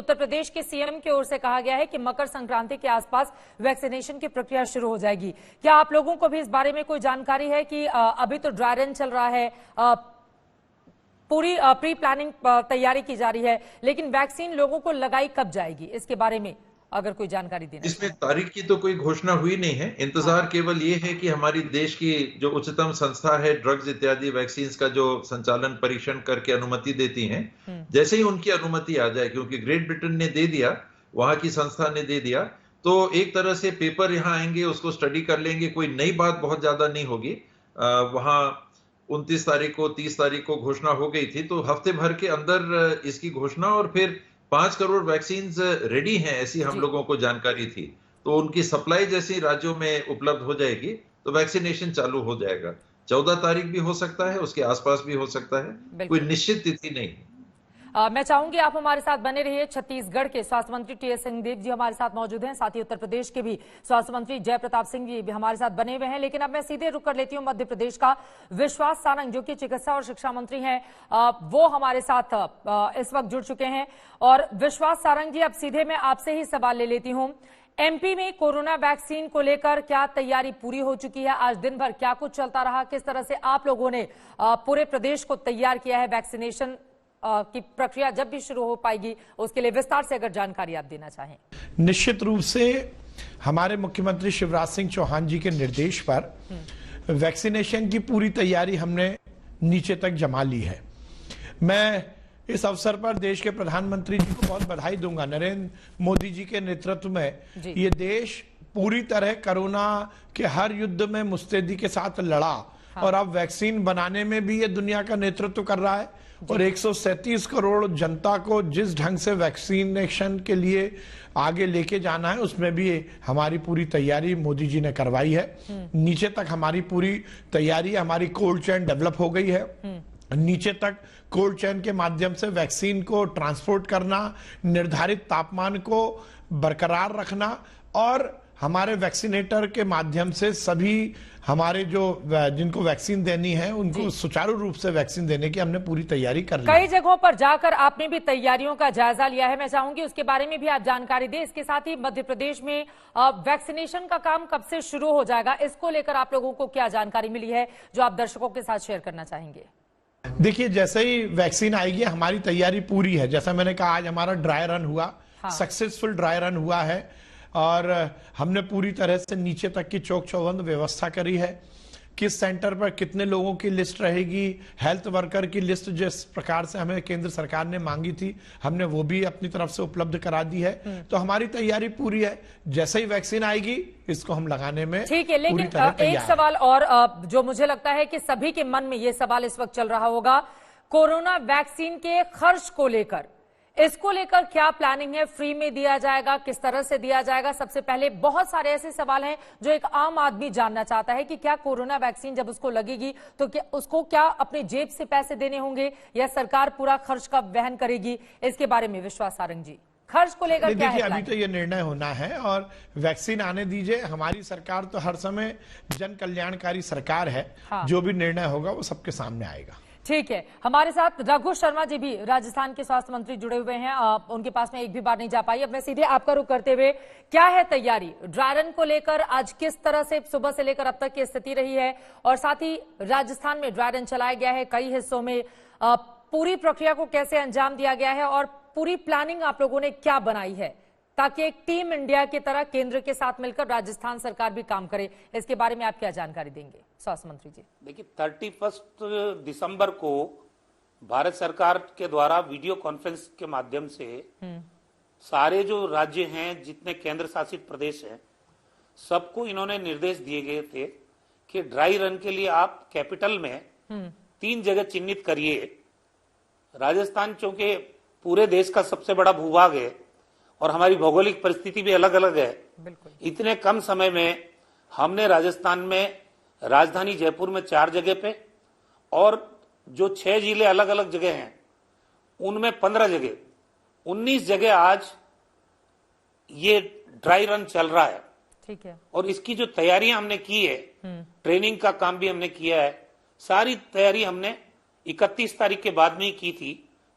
उत्तर प्रदेश के सीएम की ओर से कहा गया है कि मकर संक्रांति के आसपास वैक्सीनेशन की प्रक्रिया शुरू हो जाएगी। क्या आप लोगों को भी इस बारे में कोई जानकारी है कि अभी तो ड्राई रन चल रहा है, पूरी प्री प्लानिंग तैयारी की जा रही है, लेकिन वैक्सीन लोगों को लगाई कब जाएगी, इसके बारे में अगर कोई जानकारी देना? इसमें तारीख की तो कोई घोषणा हुई नहीं है। इंतजार केवल ये है कि हमारी देश की जो उच्चतम संस्था है ड्रग्स इत्यादि वैक्सीन का जो संचालन परीक्षण करके अनुमति देती हैं, जैसे ही उनकी अनुमति आ जाए, क्योंकि ग्रेट ब्रिटेन ने दे दिया, वहां की संस्था ने दे दिया, तो एक तरह से पेपर यहाँ आएंगे, उसको स्टडी कर लेंगे, कोई नई बात बहुत ज्यादा नहीं होगी। वहां 29 तारीख को 30 तारीख को घोषणा हो गई थी, तो हफ्ते भर के अंदर इसकी घोषणा, और फिर 5 करोड़ वैक्सीन रेडी हैं ऐसी हम लोगों को जानकारी थी। तो उनकी सप्लाई जैसी राज्यों में उपलब्ध हो जाएगी तो वैक्सीनेशन चालू हो जाएगा। 14 तारीख भी हो सकता है, उसके आसपास भी हो सकता है, कोई निश्चित तिथि नहीं। मैं चाहूंगी आप हमारे साथ बने रहिए। छत्तीसगढ़ के स्वास्थ्य मंत्री टी.एस. सिंहदेव जी हमारे साथ मौजूद हैं, साथ ही उत्तर प्रदेश के भी स्वास्थ्य मंत्री जय प्रताप सिंह जी भी हमारे साथ बने हुए हैं। लेकिन अब मैं सीधे रुक कर लेती हूं मध्य प्रदेश का। विश्वास सारंग जो कि चिकित्सा और शिक्षा मंत्री हैं, वो हमारे साथ इस वक्त जुड़ चुके हैं। और विश्वास सारंग जी, अब सीधे मैं आपसे ही सवाल ले लेती हूं। एमपी में कोरोना वैक्सीन को लेकर क्या तैयारी पूरी हो चुकी है? आज दिन भर क्या कुछ चलता रहा? किस तरह से आप लोगों ने पूरे प्रदेश को तैयार किया है? वैक्सीनेशन की प्रक्रिया जब भी शुरू हो पाएगी, उसके लिए विस्तार से अगर जानकारी आप देना चाहें। निश्चित रूप से हमारे मुख्यमंत्री शिवराज सिंह चौहान जी के निर्देश पर वैक्सीनेशन की पूरी तैयारी हमने नीचे तक जमा ली है। मैं इस अवसर पर देश के प्रधानमंत्री जी को बहुत बधाई दूंगा। नरेंद्र मोदी जी के नेतृत्व में ये देश पूरी तरह कोरोना के हर युद्ध में मुस्तैदी के साथ लड़ा, और अब वैक्सीन बनाने में भी ये दुनिया का नेतृत्व कर रहा है। और 137 करोड़ जनता को जिस ढंग से वैक्सीनेशन के लिए आगे लेके जाना है, उसमें भी हमारी पूरी तैयारी मोदी जी ने करवाई है। नीचे तक हमारी पूरी तैयारी, हमारी कोल्ड चेन डेवलप हो गई है। नीचे तक कोल्ड चेन के माध्यम से वैक्सीन को ट्रांसपोर्ट करना, निर्धारित तापमान को बरकरार रखना, और हमारे वैक्सीनेटर के माध्यम से सभी हमारे जो जिनको वैक्सीन देनी है उनको सुचारू रूप से वैक्सीन देने की हमने पूरी तैयारी कर ली। कई जगहों पर जाकर आपने भी तैयारियों का जायजा लिया है, मैं चाहूंगी उसके बारे में भी आप जानकारी दें। इसके साथ ही मध्य प्रदेश में वैक्सीनेशन का काम कब से शुरू हो जाएगा, इसको लेकर आप लोगों को क्या जानकारी मिली है जो आप दर्शकों के साथ शेयर करना चाहेंगे? देखिए, जैसे ही वैक्सीन आएगी हमारी तैयारी पूरी है। जैसा मैंने कहा, आज हमारा ड्राई रन हुआ, सक्सेसफुल ड्राई रन हुआ है, और हमने पूरी तरह से नीचे तक की चौक चौबंद व्यवस्था करी है। किस सेंटर पर कितने लोगों की लिस्ट रहेगी, हेल्थ वर्कर की लिस्ट जिस प्रकार से हमें केंद्र सरकार ने मांगी थी, हमने वो भी अपनी तरफ से उपलब्ध करा दी है। तो हमारी तैयारी पूरी है। जैसे ही वैक्सीन आएगी इसको हम लगाने में ठीक है। लेकिन एक सवाल और जो मुझे लगता है कि सभी के मन में ये सवाल इस वक्त चल रहा होगा, कोरोना वैक्सीन के खर्च को लेकर, इसको लेकर क्या प्लानिंग है? फ्री में दिया जाएगा, किस तरह से दिया जाएगा? सबसे पहले बहुत सारे ऐसे सवाल हैं जो एक आम आदमी जानना चाहता है कि क्या कोरोना वैक्सीन जब उसको लगेगी तो क्या उसको अपने जेब से पैसे देने होंगे या सरकार पूरा खर्च का वहन करेगी? इसके बारे में विश्वास सारंग जी, खर्च को लेकर क्या है? अभी तो ये निर्णय होना है और वैक्सीन आने दीजिए। हमारी सरकार तो हर समय जन कल्याणकारी सरकार है। जो भी निर्णय होगा वो सबके सामने आएगा। ठीक है। हमारे साथ रघु शर्मा जी भी राजस्थान के स्वास्थ्य मंत्री जुड़े हुए हैं, उनके पास में एक भी बार नहीं जा पाई। अब मैं सीधे आपका रुख करते हुए, क्या है तैयारी ड्राई रन को लेकर? आज किस तरह से सुबह से लेकर अब तक की स्थिति रही है, और साथ ही राजस्थान में ड्राई रन चलाया गया है कई हिस्सों में, पूरी प्रक्रिया को कैसे अंजाम दिया गया है और पूरी प्लानिंग आप लोगों ने क्या बनाई है ताकि एक टीम इंडिया की तरह केंद्र के साथ मिलकर राजस्थान सरकार भी काम करे? इसके बारे में आप क्या जानकारी देंगे स्वास्थ्य मंत्री जी? देखिए, 31 दिसंबर को भारत सरकार के द्वारा वीडियो कॉन्फ्रेंस के माध्यम से सारे जो राज्य हैं, जितने केंद्र शासित प्रदेश हैं, सबको इन्होंने निर्देश दिए गए थे कि ड्राई रन के लिए आप कैपिटल में 3 जगह चिन्हित करिए। राजस्थान चूंकि पूरे देश का सबसे बड़ा भूभाग है और हमारी भौगोलिक परिस्थिति भी अलग अलग है, इतने कम समय में हमने राजस्थान में राजधानी जयपुर में 4 जगह पे और जो 6 जिले अलग अलग जगह हैं उनमें 15 जगह, 19 जगह आज ये ड्राई रन चल रहा है। ठीक है। और इसकी जो तैयारियां हमने की है, ट्रेनिंग का काम भी हमने किया है। सारी तैयारी हमने 31 तारीख के बाद में ही की थी।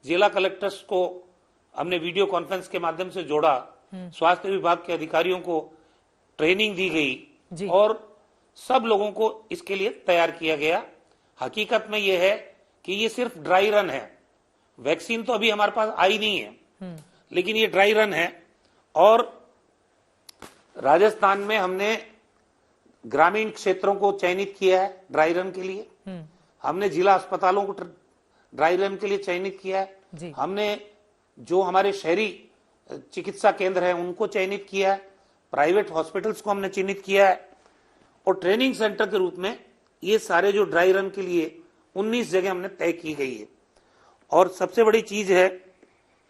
जिला कलेक्टर्स को हमने वीडियो कॉन्फ्रेंस के माध्यम से जोड़ा, स्वास्थ्य विभाग के अधिकारियों को ट्रेनिंग दी जी। गई और सब लोगों को इसके लिए तैयार किया गया। हकीकत में यह है कि ये सिर्फ ड्राई रन है, वैक्सीन तो अभी हमारे पास आई नहीं है, लेकिन ये ड्राई रन है। और राजस्थान में हमने ग्रामीण क्षेत्रों को चयनित किया है ड्राई रन के लिए, हमने जिला अस्पतालों को ड्राई रन के लिए चयनित किया है, हमने जो हमारे शहरी चिकित्सा केंद्र हैं उनको चयनित किया है, प्राइवेट हॉस्पिटल्स को हमने चिन्हित किया है और ट्रेनिंग सेंटर के रूप में ये सारे जो ड्राई रन के लिए 19 जगह हमने तय की गई है। और सबसे बड़ी चीज है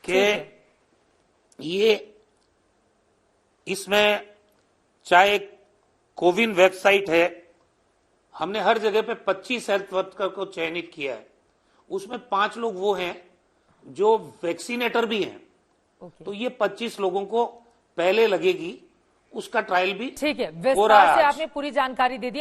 कि ये इसमें चाहे कोविन वेबसाइट है, हमने हर जगह पे 25 हेल्थ वर्कर को चयनित किया है, उसमें 5 लोग वो हैं जो वैक्सीनेटर भी हैं। तो ये 25 लोगों को पहले लगेगी, उसका ट्रायल भी ठीक है, हो रहा विस्तार से है। आपने पूरी जानकारी दे दी।